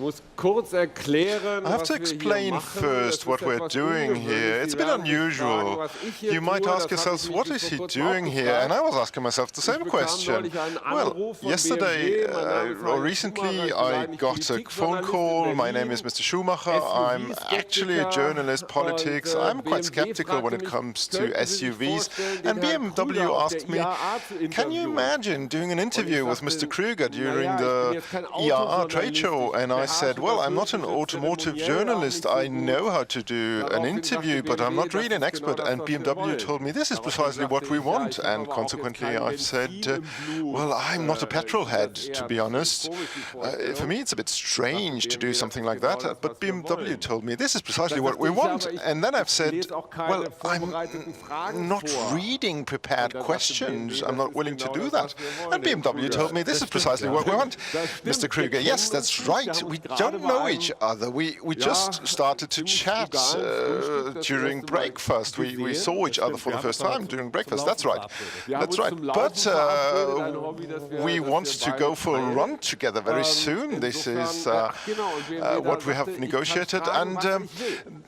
have to explain first what we're doing here. It's a bit unusual. You might ask yourselves, what is he doing here? And I was asking myself the same question. Well, yesterday or recently I got a phone call. My name is Mr. Schumacher. I'm actually a journalist, politics. I'm quite skeptical when it comes to SUVs. And BMW asked me, can you imagine doing an interview with Mr. Krüger during the IAA trade show? And I said, well, I'm not an automotive journalist. I know how to do an interview, but I'm not really an expert. And BMW told me, this is precisely what we want. And consequently, I've said, well, I'm not a petrol head, to be honest. For me, it's a bit strange to do something like that. But BMW told me, this is precisely what we want. And then I've said, well, I'm not reading prepared questions. I'm not willing to do that. And BMW told me, this is precisely what we want. Mr. Krüger, yes, that's right. We don't know each other. We just started to chat during breakfast. We saw each other for the first time during breakfast. That's right. That's right. But we want to go for a run together very soon. This is what we have negotiated. And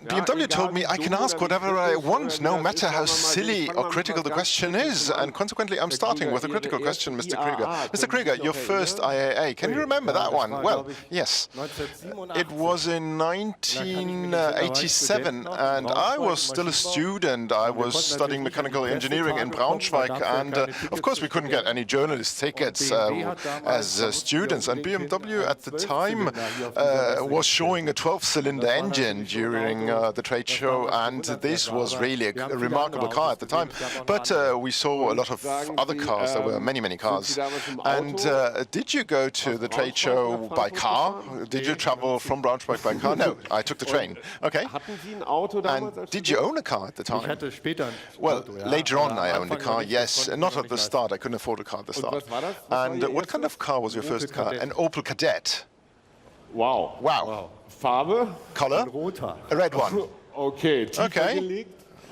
BMW told me I can ask whatever I want, no matter how silly or critical the question is. And consequently, I'm starting with a critical question, Mr. Krüger. Mr. Krüger, your first IAA, can you remember that one? Well, yes. It was in 1987, and I was still a student. I was studying mechanical engineering in Braunschweig, and of course, we couldn't get any journalist tickets as students. And BMW at the time was showing a 12-cylinder engine during the trade show, and this was really a remarkable car at the time. But we saw a lot of other cars. There were many, many cars. And did you go to the trade show by car? Did you travel from Braunschweig by car? No, I took the train. Okay. And did you own a car at the time? Well, later on I owned a car, yes. Not at the start. I couldn't afford a car at the start. And what kind of car was your first car? An Opel Kadett. Wow. Wow. Farbe? Color? A red one. Okay. Okay.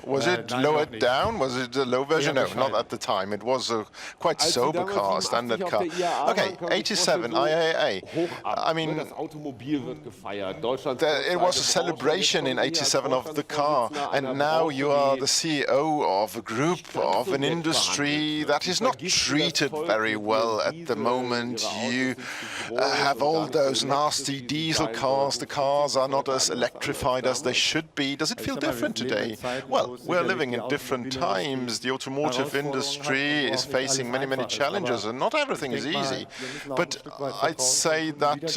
Was it lowered down? Was it a low version? No, not at the time. It was a quite sober car, a standard car. Okay, 87, IAA. I mean, it was a celebration in 87 of the car, and now you are the CEO of a group, of an industry that is not treated very well at the moment. You have all those nasty diesel cars. The cars are not as electrified as they should be. Does it feel different today? Well, we're living in different times. The automotive industry is facing many, many challenges, and not everything is easy. But I'd say that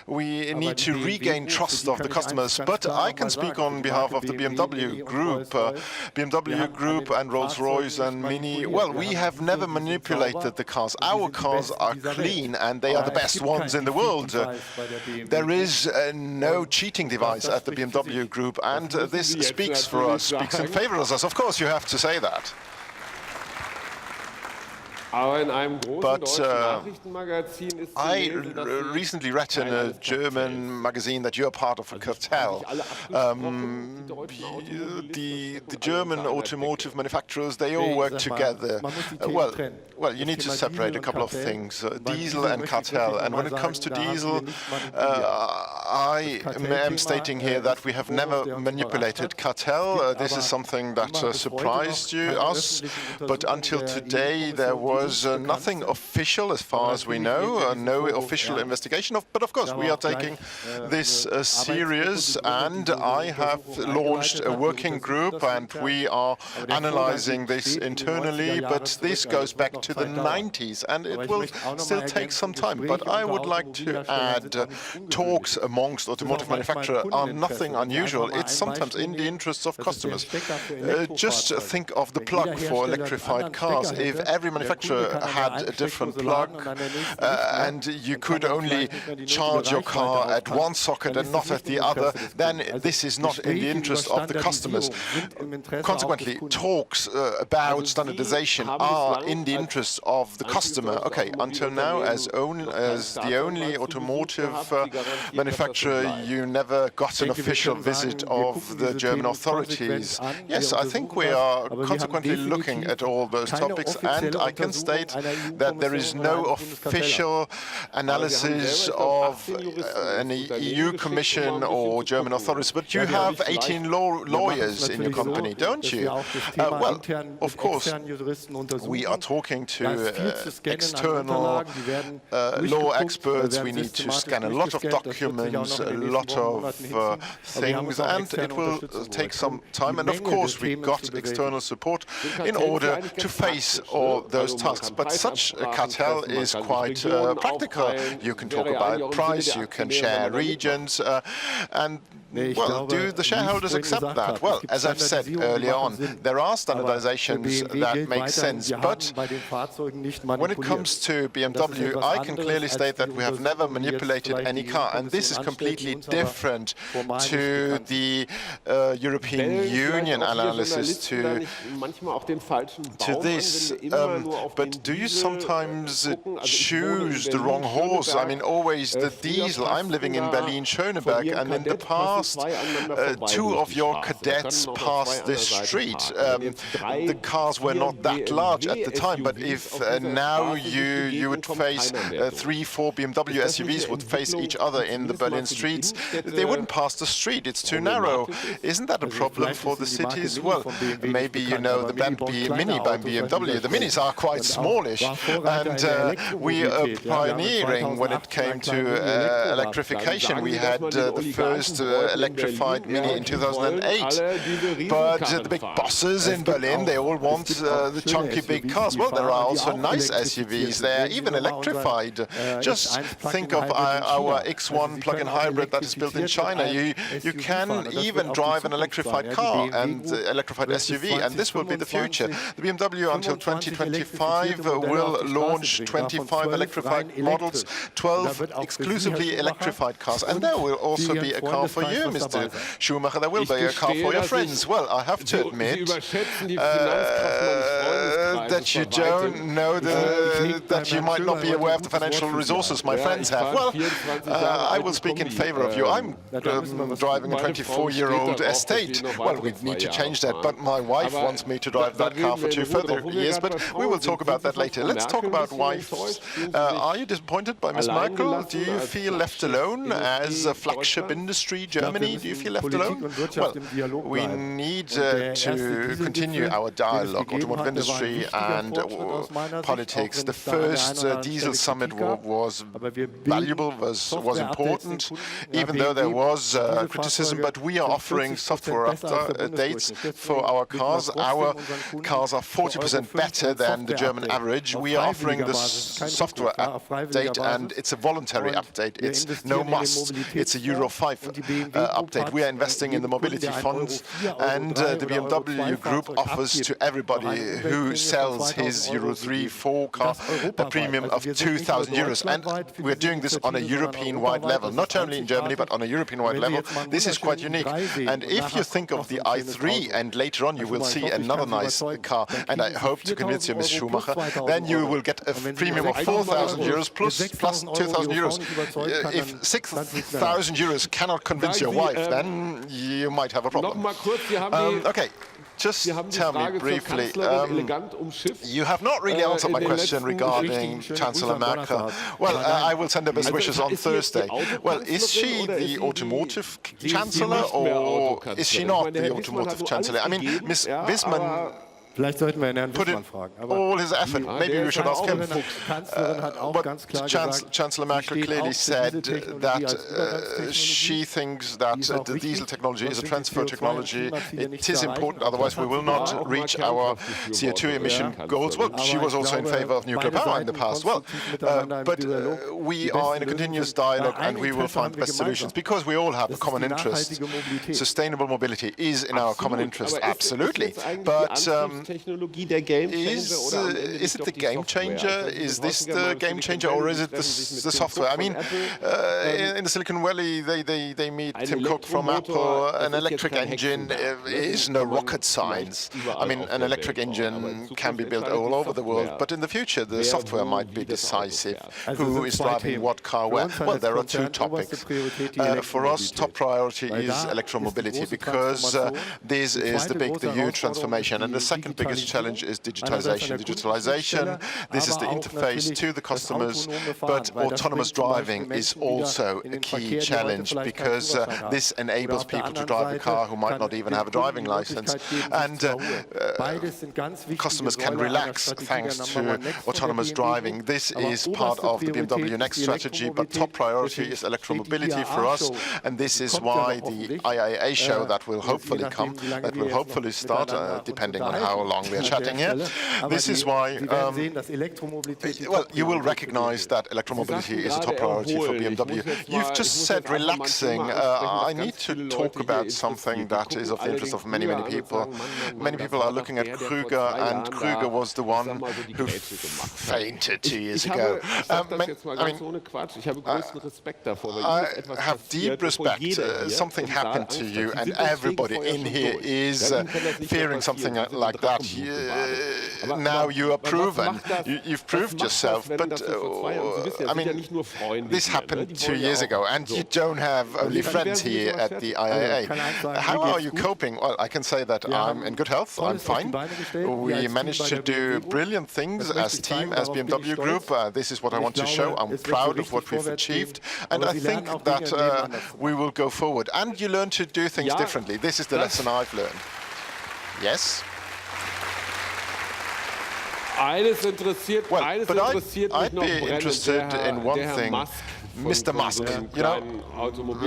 we need to regain trust of the customers. But I can speak on behalf of the BMW Group. BMW Group and Rolls-Royce and Mini, well, we have never manipulated the cars. Our cars are clean, and they are the best ones in the world. There is no cheating device at the BMW Group, and this speaks for us, speaks in favor of us. Of course, you have to say that. But I recently read in a German magazine that you're part of a cartel. The German automotive manufacturers, they all work together. Well, you need to separate a couple of things, diesel and cartel. And when it comes to diesel, I am stating here that we have never manipulated cartel. This is something that surprised us. But until today, there was nothing official as far as we know, no official investigation. But of course, we are taking this serious, and I have launched a working group, and we are analyzing this internally. But this goes back to the 90s, and it will still take some time. But I would like to add, talks amongst automotive manufacturers are nothing unusual. It's sometimes in the interests of customers. Just think of the plug for electrified cars. If every manufacturer had a different plug, and you could only charge your car at one socket and not at the other, then this is not in the interest of the customers. Consequently, talks about standardization are in the interest of the customer. Okay, until now, as the only automotive manufacturer, you never got an official visit of the German authorities. Yes, I think we are consequently looking at all those topics, and I can state that there is no official analysis of an EU Commission or German authorities, but you have 18 lawyers in your company, don't you? Well, of course, we are talking to external law experts. We need to scan a lot of documents, a lot of things, and it will take some time. And of course, we got external support in order to face all those tasks. But such a cartel is quite practical. You can talk about price, you can share regions, and well, do the shareholders accept that? Well, as I've said earlier on, there are standardizations that make sense, but when it comes to BMW, I can clearly state that we have never manipulated any car, and this is completely different to the European Union analysis to this. But do you sometimes choose the wrong horse? I mean, always the diesel. I'm living in Berlin-Schöneberg, and in the past, two of your cadets passed this street. The cars were not that large at the time, but if now you would face 3-4 BMW SUVs would face each other in the Berlin streets, they wouldn't pass the street. It's too narrow. Isn't that a problem for the cities? Well, maybe you know the Mini by BMW. The Minis are quite smallish, and we are pioneering when it came to electrification. We had the first electrified Mini in 2008, but the big bosses in Berlin, they all want the chunky big cars. Well, there are also nice SUVs. They're even electrified. Just think of our X1 plug-in hybrid that is built in China. You can even drive an electrified car and electrified SUV, and this will be the future. The BMW until 2025 will launch 25 electrified models, 12 exclusively electrified cars, and there will also be a car for you, Mr. Schumacher. There will be a car for your friends. Well, I have to admit that you don't know that you might not be aware of the financial resources my friends have. Well, I will speak in favor of you. I'm driving a 24-year-old estate. Well, we need to change that, but my wife wants me to drive that car for 2 further years, but we will talk about that later. Let's talk about wives. Are you disappointed by Ms. Merkel? Do you feel left alone as a flagship industry, Germany? Do you feel left alone? Well, we need to continue our dialogue, automotive industry and politics. The first diesel summit was valuable, was important, even though there was criticism, but we are offering software updates for our cars. Our cars are 40% better than the German average. We are offering the software update, and it's a voluntary update. It's no must. It's a Euro 5 update. We are investing in the mobility funds, and the BMW Group offers to everybody who sells his Euro 3, 4 car a premium of 2,000 euros. And we're doing this on a European-wide level, not only in Germany, but on a European-wide level. This is quite unique. And if you think of the i3, and later on you will see another nice car, and I hope to convince you, Ms. Schumacher, then you will get a premium of 4,000 euros plus 2,000 euros. If 6,000 euros cannot convince your wife, then you might have a problem. Okay. Just tell me briefly, you have not really answered my question regarding Chancellor Merkel. Well, I will send her best wishes on Thursday. Well, is she the automotive chancellor, or is she not the automotive chancellor? I mean, Ms. Wisman put in all his effort. Maybe we should ask him. But Chancellor Merkel clearly said that she thinks that the diesel technology is a transfer technology. It is important, otherwise we will not reach our CO2 emission goals. Well, she was also in favor of nuclear power in the past. Well, but we are in a continuous dialogue, and we will find the best solutions, because we all have a common interest. Sustainable mobility is in our common interest, absolutely. But is it the game changer? Is this the game changer, or is it the software? I mean, in the Silicon Valley, they meet Tim Cook from Apple. An electric engine is no rocket science. I mean, an electric engine can be built all over the world, but in the future, the software might be decisive. Who is driving what car where? Well, there are two topics. For us, top priority is electromobility, because this is the huge transformation. And the second second biggest challenge is digitalization. This is the interface to the customers, but autonomous driving is also a key challenge because this enables people to drive a car who might not even have a driving license, and customers can relax thanks to autonomous driving. This is part of the BMW Next strategy, but top priority is electromobility for us, and this is why the IAA show that will hopefully come, that will hopefully start, depending on how long we are chatting here. This is why, well, you will recognize that electromobility is a top priority for BMW. You've just said relaxing. I need to talk about something that is of the interest of many, many people. Many people are looking at Krüger, and Krüger was the one who fainted 2 years ago. I have deep respect. Something happened to you, and everybody in here is fearing something like that. Now you are proven. You've proved yourself, but I mean, this happened 2 years ago, and you don't have only friends here at the IAA. How are you coping? Well, I can say that I'm in good health. I'm fine. We managed to do brilliant things as team, as BMW Group. This is what I want to show. I'm proud of what we've achieved, and I think that we will go forward. And you learn to do things differently. This is the lesson I've learned. Yes? Well, but I'd be interested in one thing. Mr. Musk, you know,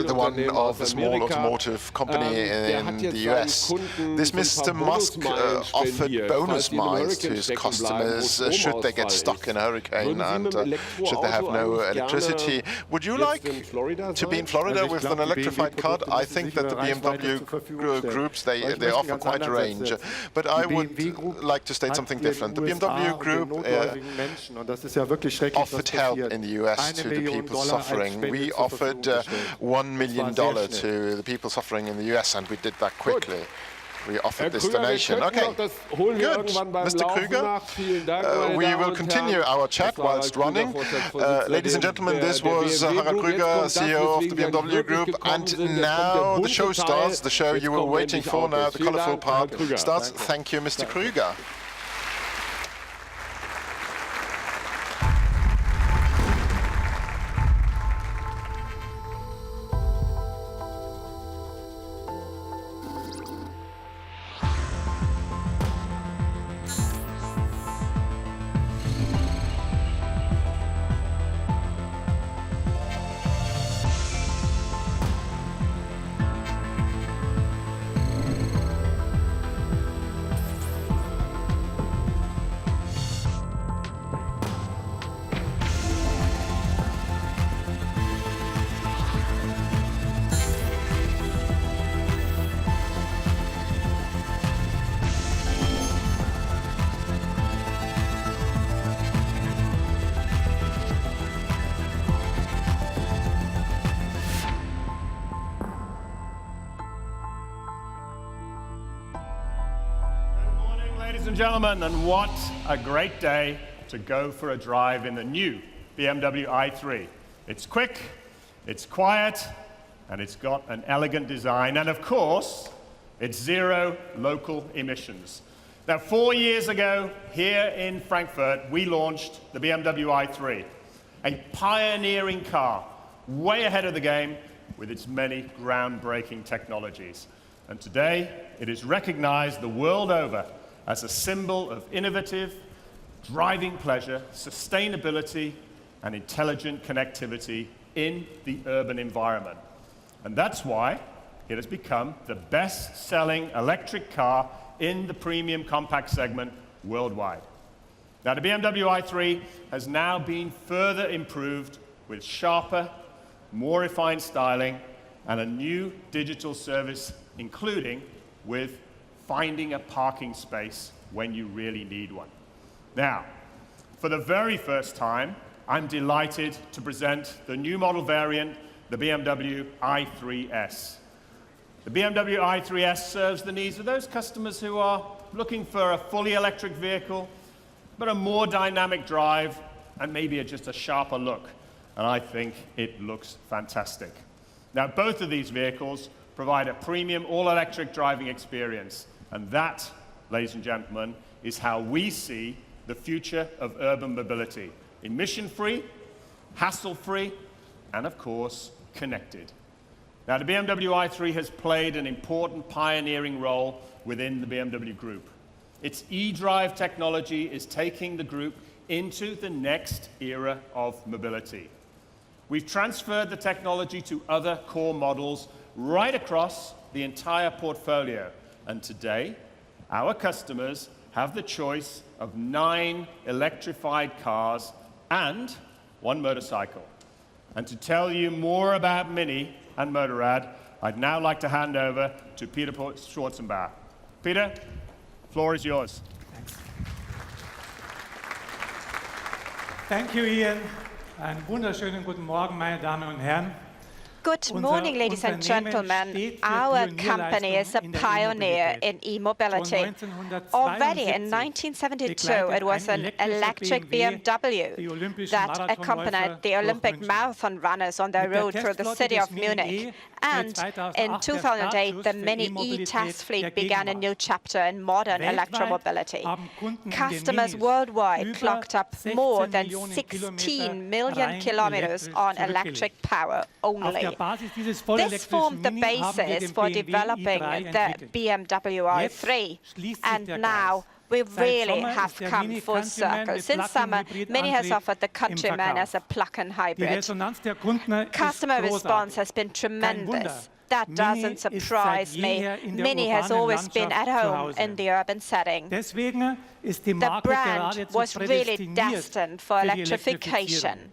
the one of the small automotive company in the US. This Mr. Musk offered bonus miles to his customers should they get stuck in a hurricane and should they have no electricity. Would you like to be in Florida with an electrified car? I think that the BMW groups, they offer quite a range. But I would like to state something different. The BMW Group offered help in the US to the people suffering. We offered $1 million to the people suffering in the US, and we did that quickly. We offered this donation. Okay, good. Mr. Krüger, we will continue our chat whilst running. Ladies and gentlemen, this was Harald Krüger, CEO of the BMW Group, and now the show starts, the show you were waiting for now, the colorful part starts. Thank you, Mr. Krüger. Ladies and gentlemen, and what a great day to go for a drive in the new BMW i3. It's quick, it's quiet, and it's got an elegant design, and of course, it's zero local emissions. Now, 4 years ago, here in Frankfurt, we launched the BMW i3, a pioneering car, way ahead of the game with its many groundbreaking technologies. And today, it is recognized the world over as a symbol of innovative driving pleasure, sustainability, and intelligent connectivity in the urban environment. And that's why it has become the best-selling electric car in the premium compact segment worldwide. Now, the BMW i3 has now been further improved with sharper, more refined styling and a new digital service, including with finding a parking space when you really need one. Now, for the very first time, I'm delighted to present the new model variant, the BMW i3S. The BMW i3S serves the needs of those customers who are looking for a fully electric vehicle, but a more dynamic drive and maybe just a sharper look. And I think it looks fantastic. Now, both of these vehicles provide a premium all-electric driving experience, and that ladies and gentlemen, is how we see the future of urban mobility. Emission-free, hassle-free, and of course, connected. Now, the BMW i3 has played an important pioneering role within the BMW Group. Its eDrive technology is taking the group into the next era of mobility. We've transferred the technology to other core models right across the entire portfolio. And today, our customers have the choice of 9 electrified cars and 1 motorcycle. And to tell you more about Mini and Motorrad, I'd now like to hand over to Peter Schwarzenbach. Peter, the floor is yours. Thanks. Thank you, Ian. Einen wunderschönen guten Morgen, meine Damen und Herren. Good morning, ladies and gentlemen. Our company is a pioneer in e-mobility. Already in 1972, it was an electric BMW that accompanied the Olympic marathon runners on their road through the city of Munich. And in 2008, the Mini E-test fleet began a new chapter in modern electromobility. Customers worldwide clocked up more than 16 million kilometers on electric power only. This formed the basis for developing the BMW i3, and now we really have come full circle. Since summer, Mini has offered the Countryman as a plug-in hybrid. Customer response has been tremendous. That doesn't surprise me. Mini has always been at home in the urban setting. The brand was really destined for electrification.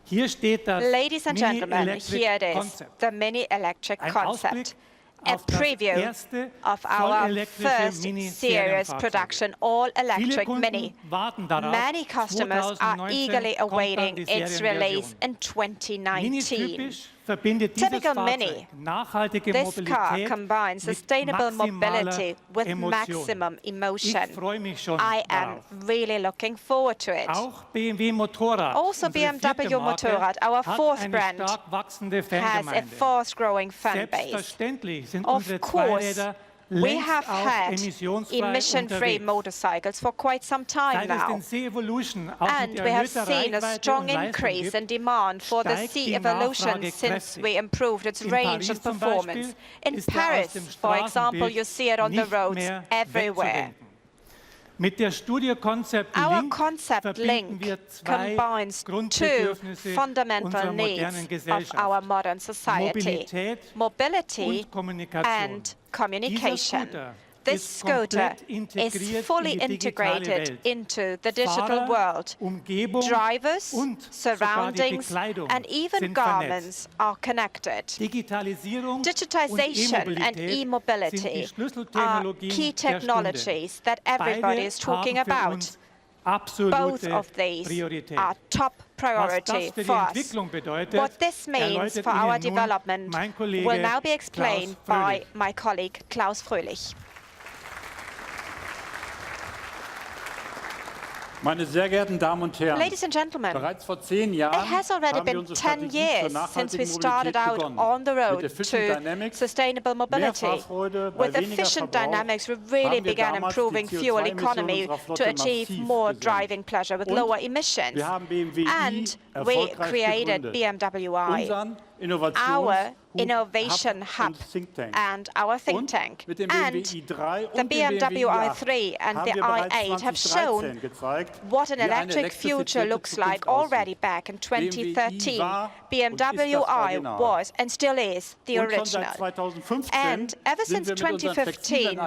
Ladies and gentlemen, here it is, the Mini Electric concept. A preview of our first series production all-electric Mini. Many customers are eagerly awaiting its release in 2019. Typical Mini, this car combines sustainable mobility with maximum emotion. I am really looking forward to it. Also BMW Motorrad, our fourth brand, has a fast-growing fan base. Of course, we have had emission-free motorcycles for quite some time now, and we have seen a strong increase in demand for the C-Evolution since we improved its range and performance. In Paris, for example, you see it on the roads everywhere. Our concept link combines 2 fundamental needs of our modern society: mobility and communication. This scooter is fully integrated into the digital world. Drivers, surroundings, and even garments are connected. Digitization and e-mobility are key technologies that everybody is talking about. Both of these are top priority for us. What this means for our development will now be explained by my colleague Klaus Fröhlich. Meine sehr geehrten Damen und Herren, Ladies and gentlemen, bereits vor 10 Jahren it has already been 10 years since we started out on the road to sustainable mobility. With efficient dynamics, we really began improving fuel economy to achieve more driving pleasure with lower emissions. And we created BMW i, our innovation hub and our think tank. And the BMW i3 and the i8 have shown what an electric future looks like already back in 2013. BMW i was and still is the original. And ever since 2015,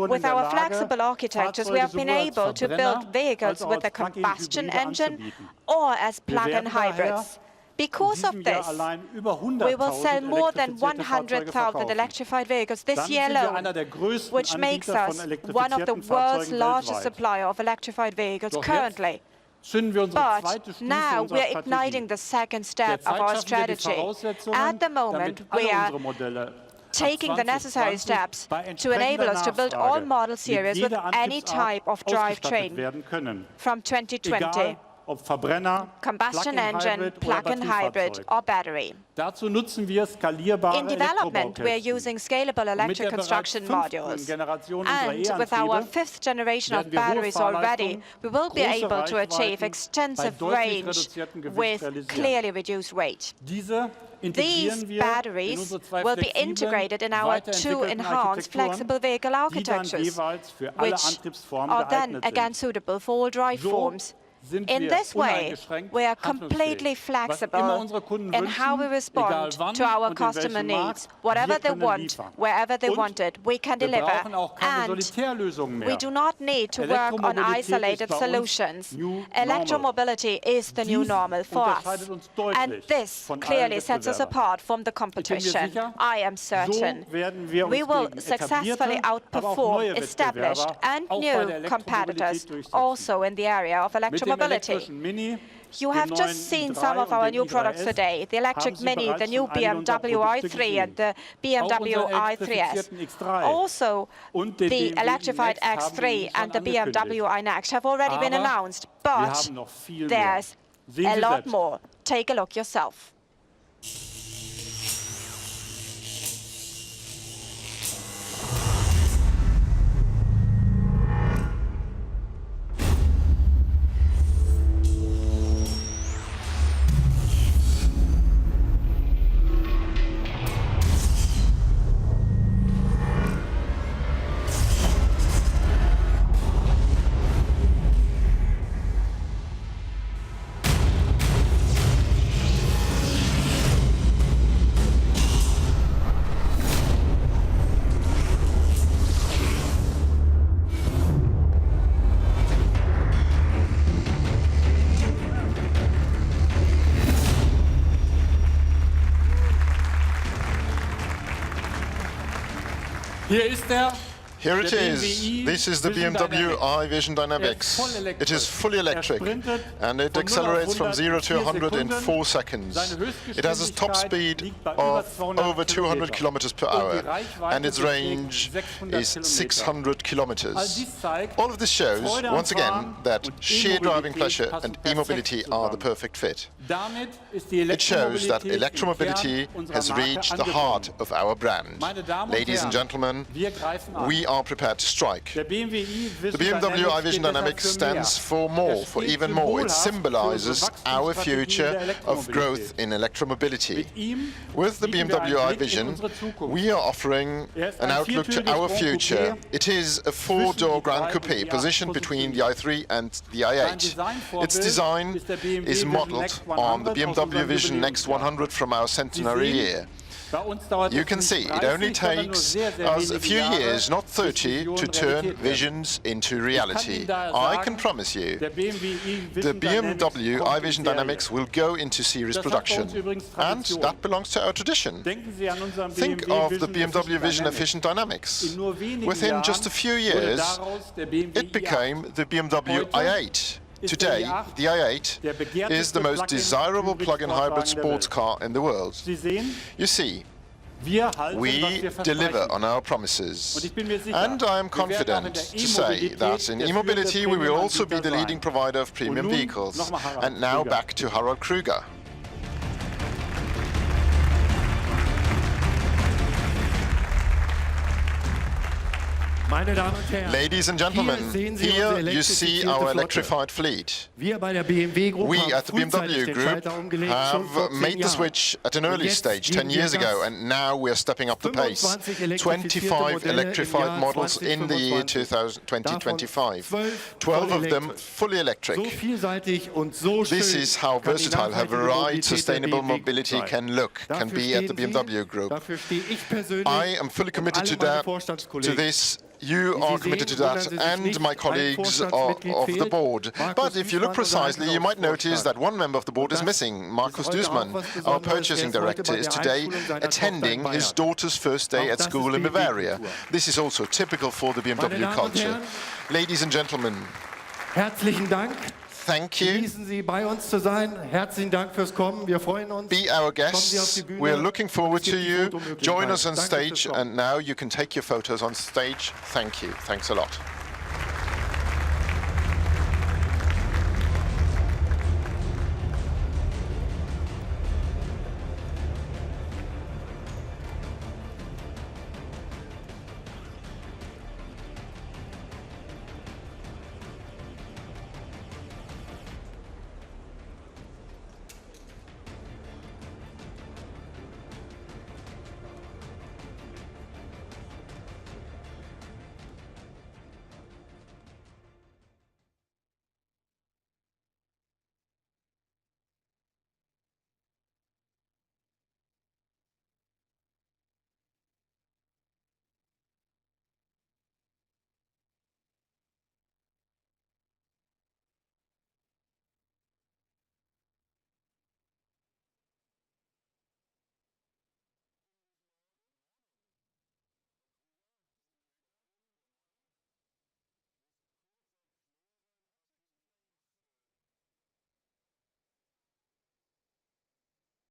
with our flexible architectures, we have been able to build vehicles with a combustion engine or as plug-in hybrids. Because of this, we will sell more than 100,000 electrified vehicles this year alone, which makes us one of the world's largest supplier of electrified vehicles currently. But now we are igniting the second step of our strategy. At the moment, we are taking the necessary steps to enable us to build all model series with any type of drivetrain from 2020. ob Verbrenner, combustion engine, plug-in hybrid or battery. Dazu nutzen wir skalierbare In development, we're Elektrobautechnik. using scalable electric construction modules. Generation And with our 5th generation of batteries already, we will be able to achieve extensive range with clearly reduced weight. These batteries will be integrated in our two enhanced flexible vehicle architectures, which are then again suitable for all drive forms. In this way, we are completely flexible in how we respond to our customer needs. Whatever they want, wherever they want it, we can deliver. And we do not need to work on isolated solutions. Electromobility is the new normal for us. And this clearly sets us apart from the competition. I am certain we will successfully outperform established and new competitors also in the area of electromobility. You have just seen some of our new products today, the electric Mini, the new BMW i3 and the BMW i3S. Also, the electrified X3 and the BMW iNext have already been announced, but there's a lot more. Take a look yourself. Here it is. This is the BMW i Vision Dynamics. It is fully electric and it accelerates from 0 to 100 in 4 seconds. It has a top speed of over 200 kilometers per hour and its range is 600 kilometers. All of this shows, once again, that sheer driving pleasure and e-mobility are the perfect fit. It shows that electromobility has reached the heart of our brand. Ladies and gentlemen, we are prepared to strike. The BMW i Vision Dynamics stands for more, for even more. It symbolizes our future of growth in electromobility. With the BMW i Vision, we are offering an outlook to our future. It is a 4-door Grand Coupe positioned between the i3 and the i8. Its design is modeled on the BMW Vision Next 100 from our centenary year. You can see it only takes us a few years, not 30, to turn visions into reality. I can promise you the BMW i Vision Dynamics will go into series production. And that belongs to our tradition. Think of the BMW Vision Efficient Dynamics. Within just a few years, it became the BMW i8. Today, the i8 is the most desirable plug-in hybrid sports car in the world. You see, we deliver on our promises. And I am confident to say that in e-mobility we will also be the leading provider of premium vehicles. And now back to Harald Krüger. Ladies and gentlemen, here you see our electrified fleet. We at the BMW Group have made the switch at an early stage 10 years ago, and now we are stepping up the pace. 25 electrified models in the year 2025. 12 of them fully electric. This is how versatile, how varied sustainable mobility can be at the BMW Group. I am fully committed to this. You are committed to that, and my colleagues of the board. But if you look precisely, you might notice that one member of the board is missing. Markus Dußmann, our purchasing director, is today attending his daughter's first day at school in Bavaria. This is also typical for the BMW culture. Ladies and gentlemen, herzlichen Dank. Thank you. Be our guests. We're looking forward to you. Join us on stage, and now you can take your photos on stage. Thank you. Thanks a lot.